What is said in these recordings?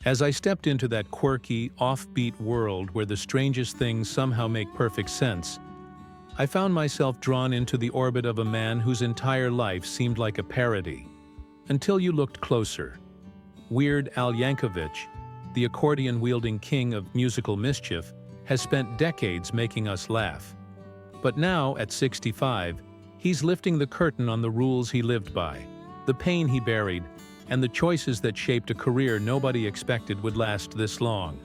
As I stepped into that quirky, offbeat world where the strangest things somehow make perfect sense, I found myself drawn into the orbit of a man whose entire life seemed like a parody. Until you looked closer. Weird Al Yankovic, the accordion-wielding king of musical mischief, has spent decades making us laugh. But now, at 65, he's lifting the curtain on the rules he lived by, the pain he buried, and the choices that shaped a career nobody expected would last this long.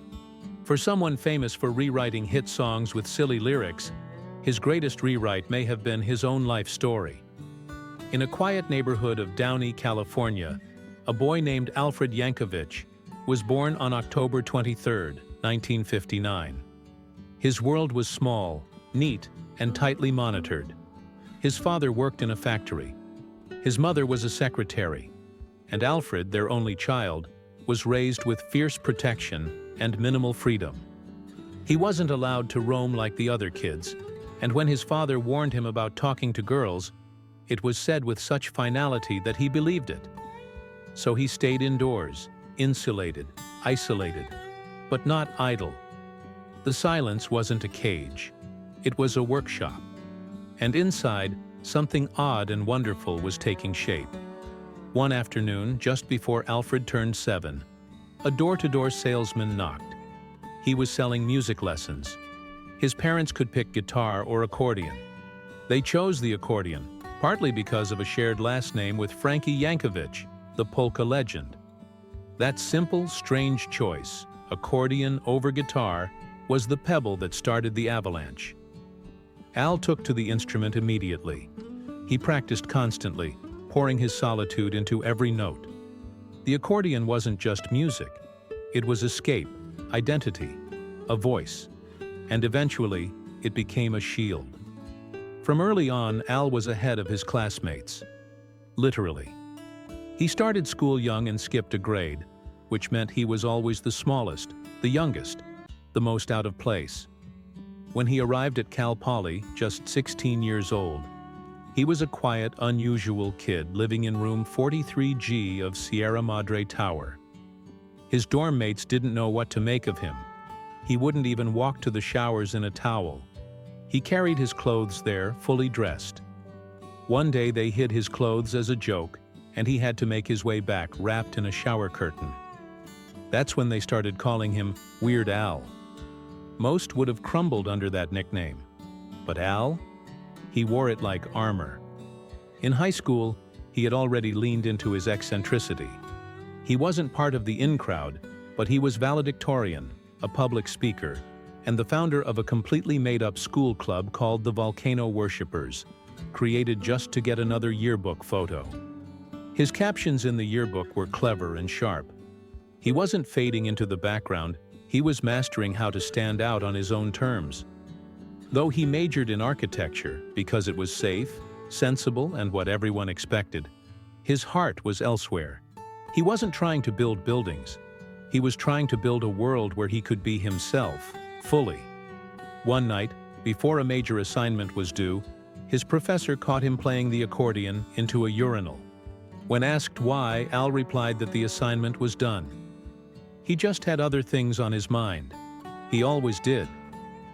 For someone famous for rewriting hit songs with silly lyrics, his greatest rewrite may have been his own life story. In a quiet neighborhood of Downey, California, a boy named Alfred Yankovic was born on October 23, 1959. His world was small, neat, and tightly monitored. His father worked in a factory. His mother was a secretary. And Alfred, their only child, was raised with fierce protection and minimal freedom. He wasn't allowed to roam like the other kids, and when his father warned him about talking to girls, it was said with such finality that he believed it. So he stayed indoors, insulated, isolated, but not idle. The silence wasn't a cage. It was a workshop. And inside, something odd and wonderful was taking shape. One afternoon, just before Alfred turned 7, a door-to-door salesman knocked. He was selling music lessons. His parents could pick guitar or accordion. They chose the accordion, partly because of a shared last name with Frankie Yankovic, the polka legend. That simple, strange choice, accordion over guitar, was the pebble that started the avalanche. Al took to the instrument immediately. He practiced constantly, pouring his solitude into every note. The accordion wasn't just music. It was escape, identity, a voice. And eventually, it became a shield. From early on, Al was ahead of his classmates. Literally. He started school young and skipped a grade, which meant he was always the smallest, the youngest, the most out of place. When he arrived at Cal Poly, just 16 years old, he was a quiet, unusual kid living in room 43G of Sierra Madre Tower. His dorm mates didn't know what to make of him. He wouldn't even walk to the showers in a towel. He carried his clothes there, fully dressed. One day they hid his clothes as a joke, and he had to make his way back wrapped in a shower curtain. That's when they started calling him Weird Al. Most would have crumbled under that nickname. But Al? He wore it like armor. In high school, he had already leaned into his eccentricity. He wasn't part of the in crowd, but he was valedictorian, a public speaker, and the founder of a completely made-up school club called the Volcano Worshippers, created just to get another yearbook photo. His captions in the yearbook were clever and sharp. He wasn't fading into the background, he was mastering how to stand out on his own terms. Though he majored in architecture because it was safe, sensible, and what everyone expected, his heart was elsewhere. He wasn't trying to build buildings. He was trying to build a world where he could be himself, fully. One night, before a major assignment was due, his professor caught him playing the accordion into a urinal. When asked why, Al replied that the assignment was done. He just had other things on his mind. He always did.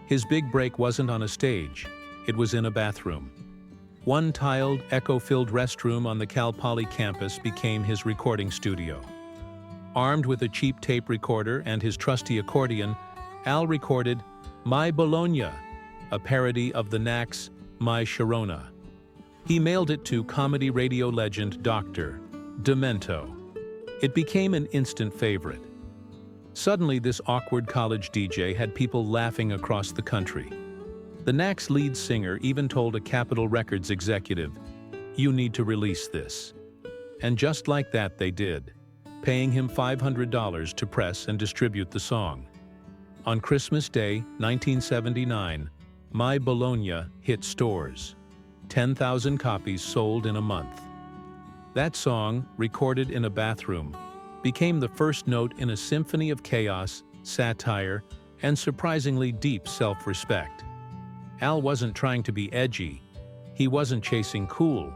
His big break wasn't on a stage, it was in a bathroom. One tiled, echo-filled restroom on the Cal Poly campus became his recording studio. Armed with a cheap tape recorder and his trusty accordion, Al recorded My Bologna, a parody of the Knack's My Sharona. He mailed it to comedy radio legend Dr. Demento. It became an instant favorite. Suddenly, this awkward college DJ had people laughing across the country. The Knack's lead singer even told a Capitol Records executive, "You need to release this." And just like that they did, paying him $500 to press and distribute the song. On Christmas Day, 1979, My Bologna hit stores. 10,000 copies sold in a month. That song, recorded in a bathroom, became the first note in a symphony of chaos, satire, and surprisingly deep self-respect. Al wasn't trying to be edgy. He wasn't chasing cool.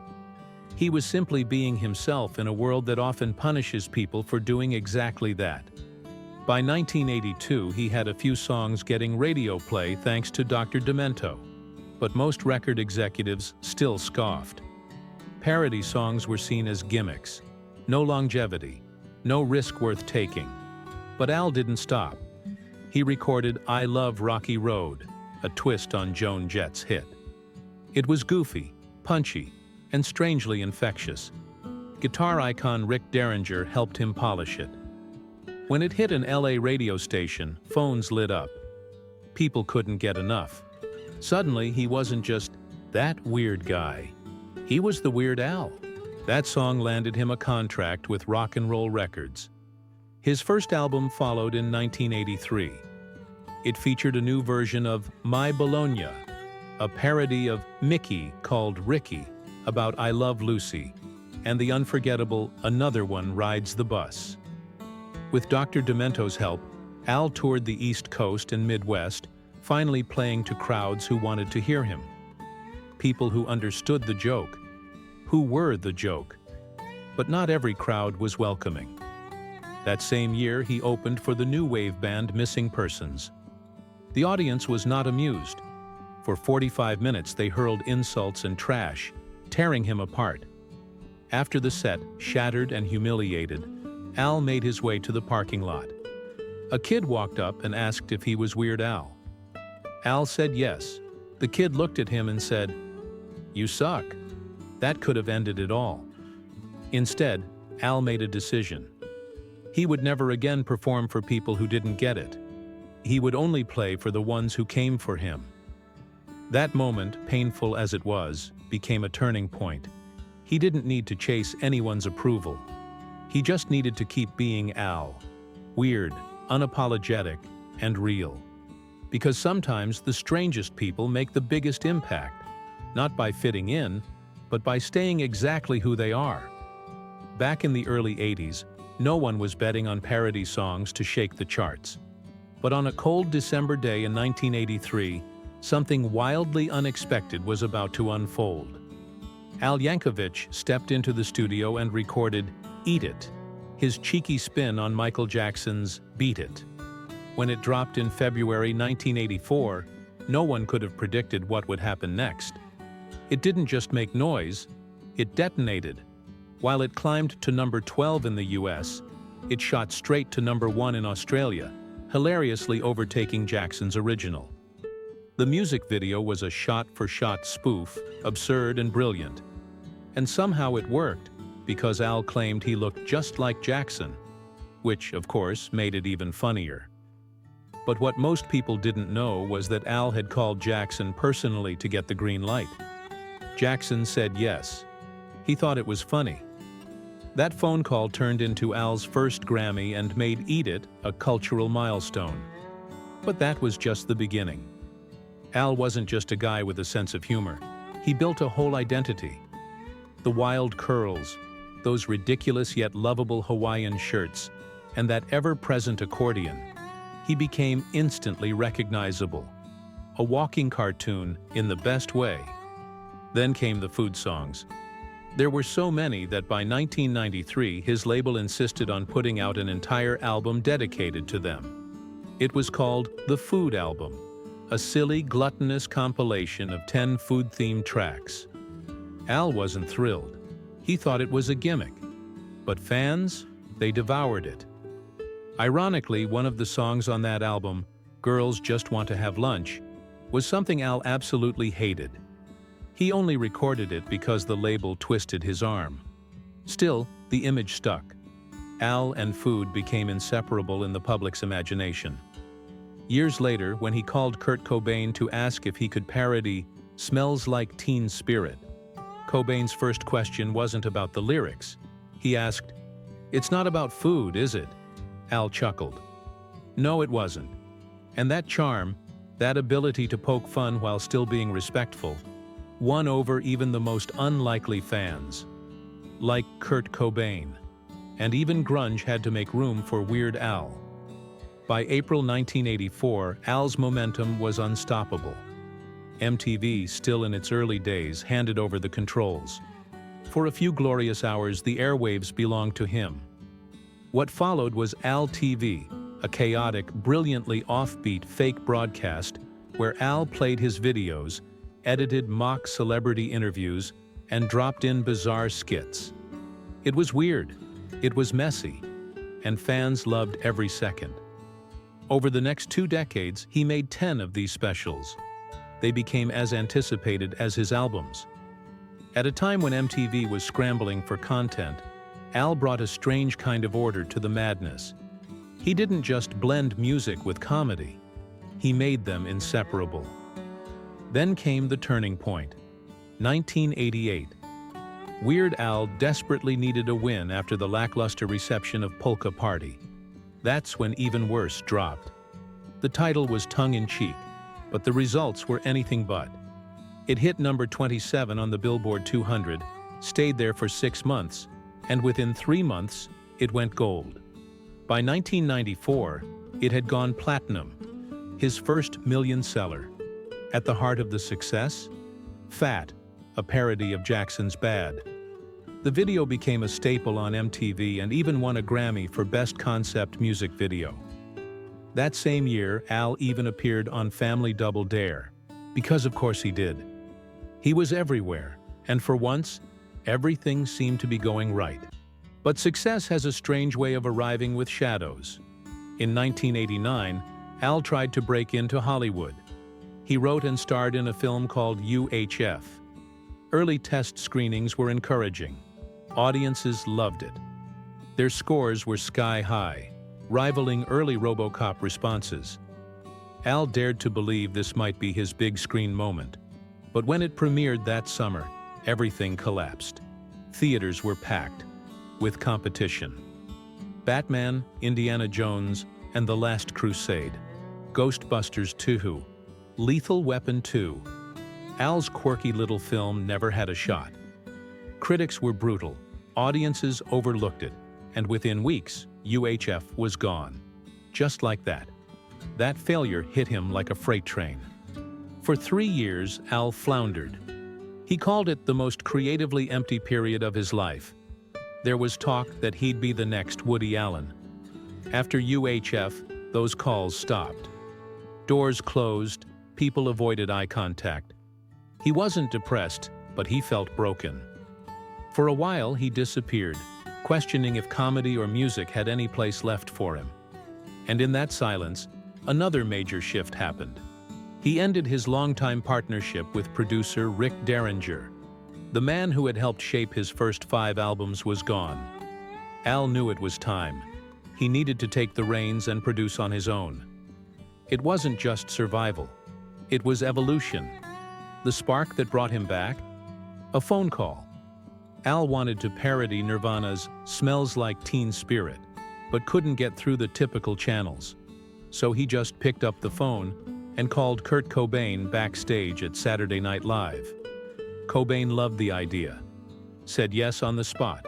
He was simply being himself in a world that often punishes people for doing exactly that. By 1982, he had a few songs getting radio play thanks to Dr. Demento, but most record executives still scoffed. Parody songs were seen as gimmicks, no longevity, no risk worth taking. But Al didn't stop. He recorded I Love Rocky Road, a twist on Joan Jett's hit. It was goofy, punchy, and strangely infectious. Guitar icon Rick Derringer helped him polish it. When it hit an LA radio station, phones lit up. People couldn't get enough. Suddenly, he wasn't just that weird guy. He was the Weird Al. That song landed him a contract with Rock and Roll Records. His first album followed in 1983. It featured a new version of My Bologna, a parody of Mickey called Ricky about I Love Lucy, and the unforgettable Another One Rides the Bus. With Dr. Demento's help, Al toured the East Coast and Midwest, finally playing to crowds who wanted to hear him. People who understood the joke, who were the joke. But not every crowd was welcoming. That same year, he opened for the new wave band Missing Persons. The audience was not amused. For 45 minutes, they hurled insults and trash, tearing him apart. After the set, shattered and humiliated, Al made his way to the parking lot. A kid walked up and asked if he was Weird Al. Al said yes. The kid looked at him and said, "You suck." That could have ended it all. Instead, Al made a decision. He would never again perform for people who didn't get it. He would only play for the ones who came for him. That moment, painful as it was, became a turning point. He didn't need to chase anyone's approval. He just needed to keep being Al. Weird, unapologetic, and real. Because sometimes the strangest people make the biggest impact, not by fitting in, but by staying exactly who they are. Back in the early 80s, no one was betting on parody songs to shake the charts. But on a cold December day in 1983, something wildly unexpected was about to unfold. Al Yankovic stepped into the studio and recorded Eat It, his cheeky spin on Michael Jackson's Beat It. When it dropped in February 1984, no one could have predicted what would happen next. It didn't just make noise, it detonated. While it climbed to number 12 in the US, it shot straight to number 1 in Australia, hilariously overtaking Jackson's original. The music video was a shot-for-shot spoof, absurd and brilliant. And somehow it worked, because Al claimed he looked just like Jackson, which, of course, made it even funnier. But what most people didn't know was that Al had called Jackson personally to get the green light. Jackson said yes. He thought it was funny. That phone call turned into Al's first Grammy and made Eat It a cultural milestone. But that was just the beginning. Al wasn't just a guy with a sense of humor. He built a whole identity. The wild curls, those ridiculous yet lovable Hawaiian shirts, and that ever-present accordion. He became instantly recognizable. A walking cartoon in the best way. Then came the food songs. There were so many that by 1993 his label insisted on putting out an entire album dedicated to them. It was called The Food Album, a silly, gluttonous compilation of 10 food-themed tracks. Al wasn't thrilled. He thought it was a gimmick. But fans, they devoured it. Ironically, one of the songs on that album, Girls Just Want to Have Lunch, was something Al absolutely hated. He only recorded it because the label twisted his arm. Still, the image stuck. Al and food became inseparable in the public's imagination. Years later, when he called Kurt Cobain to ask if he could parody Smells Like Teen Spirit, Cobain's first question wasn't about the lyrics. He asked, "It's not about food, is it?" Al chuckled. No, it wasn't. And that charm, that ability to poke fun while still being respectful, won over even the most unlikely fans. Like Kurt Cobain. And even grunge had to make room for Weird Al. By April 1984, Al's momentum was unstoppable. MTV, still in its early days, handed over the controls. For a few glorious hours, the airwaves belonged to him. What followed was Al TV, a chaotic, brilliantly offbeat fake broadcast where Al played his videos, edited mock celebrity interviews, and dropped in bizarre skits. It was weird, it was messy, and fans loved every second. Over the next 2 decades, he made 10 of these specials. They became as anticipated as his albums. At a time when MTV was scrambling for content, Al brought a strange kind of order to the madness. He didn't just blend music with comedy, he made them inseparable. Then came the turning point, 1988. Weird Al desperately needed a win after the lackluster reception of Polka Party. That's when Even Worse dropped. The title was tongue-in-cheek, but the results were anything but. It hit number 27 on the Billboard 200, stayed there for 6 months, and within 3 months, it went gold. By 1994, it had gone platinum, his first million seller. At the heart of the success? Fat, a parody of Jackson's Bad. The video became a staple on MTV and even won a Grammy for Best Concept Music Video. That same year, Al even appeared on Family Double Dare, because of course he did. He was everywhere, and for once, everything seemed to be going right. But success has a strange way of arriving with shadows. In 1989, Al tried to break into Hollywood. He wrote and starred in a film called UHF. Early test screenings were encouraging. Audiences loved it. Their scores were sky high, rivaling early RoboCop responses. Al dared to believe this might be his big screen moment. But when it premiered that summer, everything collapsed. Theaters were packed, with competition. Batman, Indiana Jones, and The Last Crusade, Ghostbusters 2, Lethal Weapon 2. Al's quirky little film never had a shot. Critics were brutal, audiences overlooked it, and within weeks, UHF was gone. Just like that. That failure hit him like a freight train. For 3 years, Al floundered. He called it the most creatively empty period of his life. There was talk that he'd be the next Woody Allen. After UHF, those calls stopped. Doors closed, people avoided eye contact. He wasn't depressed, but he felt broken. For a while, he disappeared, questioning if comedy or music had any place left for him. And in that silence, another major shift happened. He ended his longtime partnership with producer Rick Derringer. The man who had helped shape his first 5 albums was gone. Al knew it was time. He needed to take the reins and produce on his own. It wasn't just survival. It was evolution. The spark that brought him back? A phone call. Al wanted to parody Nirvana's "Smells Like Teen Spirit," but couldn't get through the typical channels. So he just picked up the phone and called Kurt Cobain backstage at Saturday Night Live. Cobain loved the idea, said yes on the spot.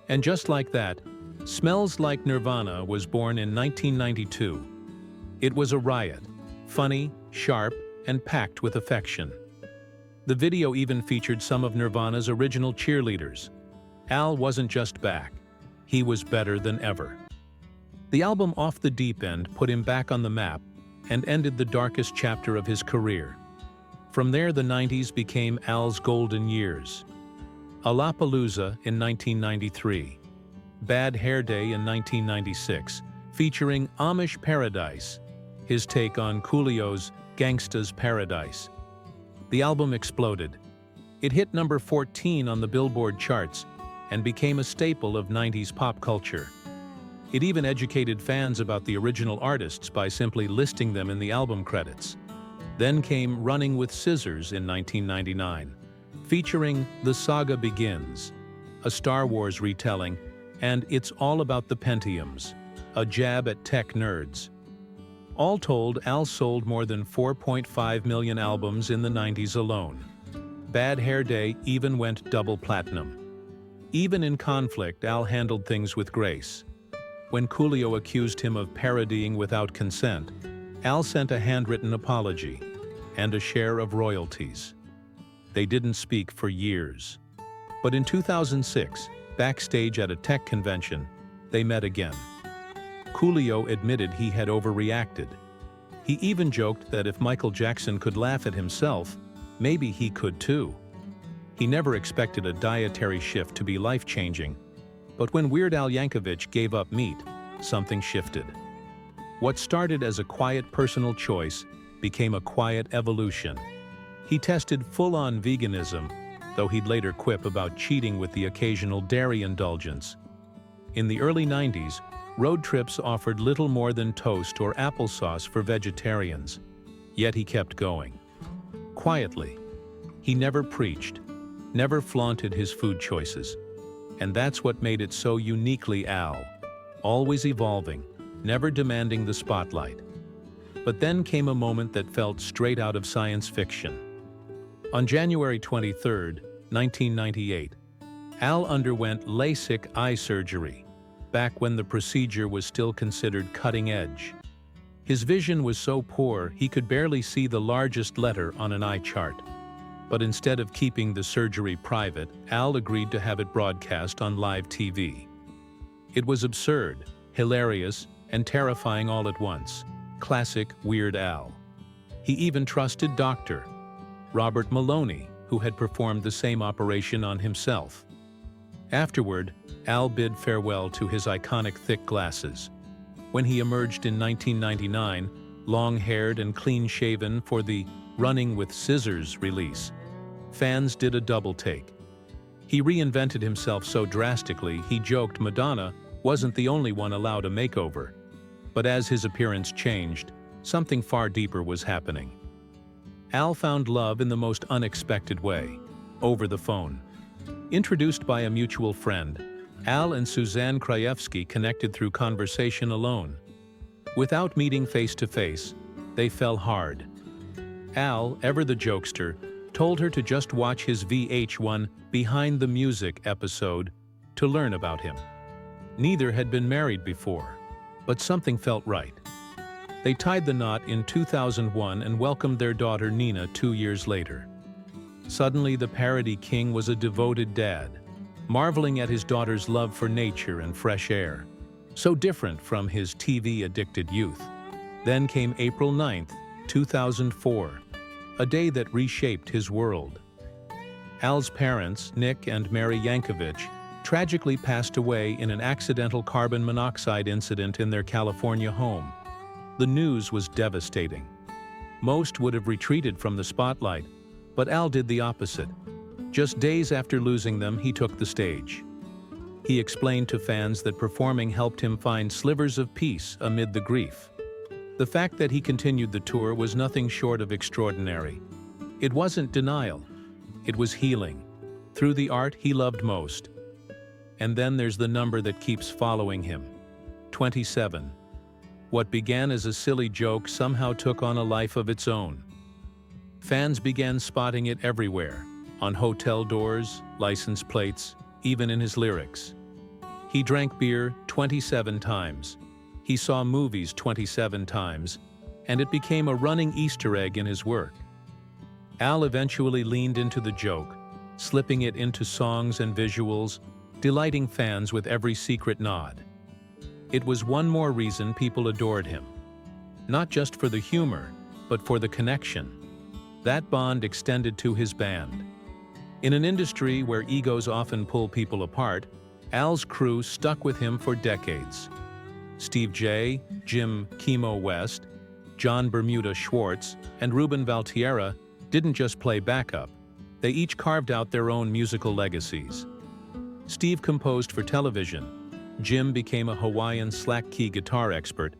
And just like that, Smells Like Nirvana was born in 1992. It was a riot, funny, sharp, and packed with affection. The video even featured some of Nirvana's original cheerleaders. Al wasn't just back, he was better than ever. The album Off the Deep End put him back on the map and ended the darkest chapter of his career. From there, the 90s became Al's golden years. Alapalooza in 1993, Bad Hair Day in 1996, featuring Amish Paradise, his take on Coolio's Gangsta's Paradise. The album exploded. It hit number 14 on the Billboard charts and became a staple of 90s pop culture. It even educated fans about the original artists by simply listing them in the album credits. Then came Running with Scissors in 1999, featuring The Saga Begins, a Star Wars retelling, and It's All About the Pentiums, a jab at tech nerds. All told, Al sold more than 4.5 million albums in the 90s alone. Bad Hair Day even went double platinum. Even in conflict, Al handled things with grace. When Coolio accused him of parodying without consent, Al sent a handwritten apology and a share of royalties. They didn't speak for years. But in 2006, backstage at a tech convention, they met again. Coolio admitted he had overreacted. He even joked that if Michael Jackson could laugh at himself, maybe he could too. He never expected a dietary shift to be life-changing, but when Weird Al Yankovic gave up meat, something shifted. What started as a quiet personal choice became a quiet evolution. He tested full-on veganism, though he'd later quip about cheating with the occasional dairy indulgence. In the early 90s, road trips offered little more than toast or applesauce for vegetarians, yet he kept going. Quietly. He never preached, never flaunted his food choices. And that's what made it so uniquely Al. Always evolving, never demanding the spotlight. But then came a moment that felt straight out of science fiction. On January 23, 1998, Al underwent LASIK eye surgery, back when the procedure was still considered cutting edge. His vision was so poor he could barely see the largest letter on an eye chart. But instead of keeping the surgery private, Al agreed to have it broadcast on live TV. It was absurd, hilarious, and terrifying all at once. Classic Weird Al. He even trusted Dr. Robert Maloney, who had performed the same operation on himself. Afterward, Al bid farewell to his iconic thick glasses. When he emerged in 1999, long-haired and clean-shaven for the Running with Scissors release, fans did a double take. He reinvented himself so drastically he joked Madonna wasn't the only one allowed a makeover. But as his appearance changed, something far deeper was happening. Al found love in the most unexpected way, over the phone. Introduced by a mutual friend, Al and Suzanne Krajewski connected through conversation alone. Without meeting face-to-face, they fell hard. Al, ever the jokester, told her to just watch his VH1 Behind the Music episode to learn about him. Neither had been married before, but something felt right. They tied the knot in 2001 and welcomed their daughter Nina 2 years later. Suddenly, the Parody King was a devoted dad, marveling at his daughter's love for nature and fresh air, so different from his TV-addicted youth. Then came April 9, 2004, a day that reshaped his world. Al's parents, Nick and Mary Yankovic, tragically passed away in an accidental carbon monoxide incident in their California home. The news was devastating. Most would have retreated from the spotlight, but Al did the opposite. Just days after losing them, he took the stage. He explained to fans that performing helped him find slivers of peace amid the grief. The fact that he continued the tour was nothing short of extraordinary. It wasn't denial. It was healing, through the art he loved most. And then there's the number that keeps following him. 27. What began as a silly joke somehow took on a life of its own. Fans began spotting it everywhere, on hotel doors, license plates, even in his lyrics. He drank beer 27 times. He saw movies 27 times, and it became a running Easter egg in his work. Al eventually leaned into the joke, slipping it into songs and visuals, delighting fans with every secret nod. It was one more reason people adored him. Not just for the humor, but for the connection. That bond extended to his band. In an industry where egos often pull people apart, Al's crew stuck with him for decades. Steve J., Jim Chemo West, John Bermuda Schwartz, and Ruben Valtierra didn't just play backup. They each carved out their own musical legacies. Steve composed for television. Jim became a Hawaiian slack-key guitar expert.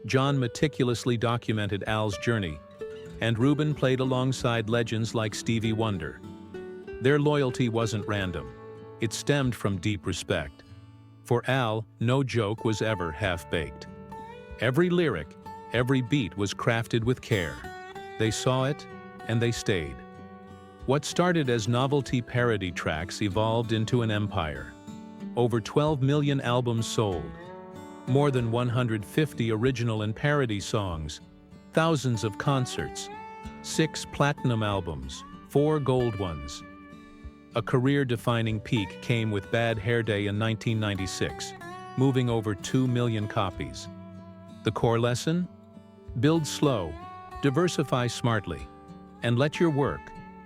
John meticulously documented Al's journey, and Ruben played alongside legends like Stevie Wonder. Their loyalty wasn't random. It stemmed from deep respect. For Al, no joke was ever half-baked. Every lyric, every beat was crafted with care. They saw it, and they stayed. What started as novelty parody tracks evolved into an empire. Over 12 million albums sold, more than 150 original and parody songs, thousands of concerts, 6 platinum albums, 4 gold ones. A career-defining peak came with Bad Hair Day in 1996, moving over 2 million copies. The core lesson? Build slow, diversify smartly, and let your work,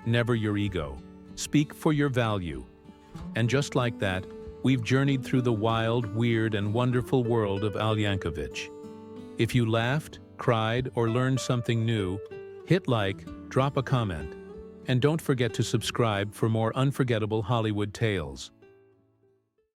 never your ego, speak for your value. And just like that, we've journeyed through the wild, weird, and wonderful world of Yankovic. If you laughed, cried, or learned something new, hit like, drop a comment, and don't forget to subscribe for more unforgettable Hollywood tales.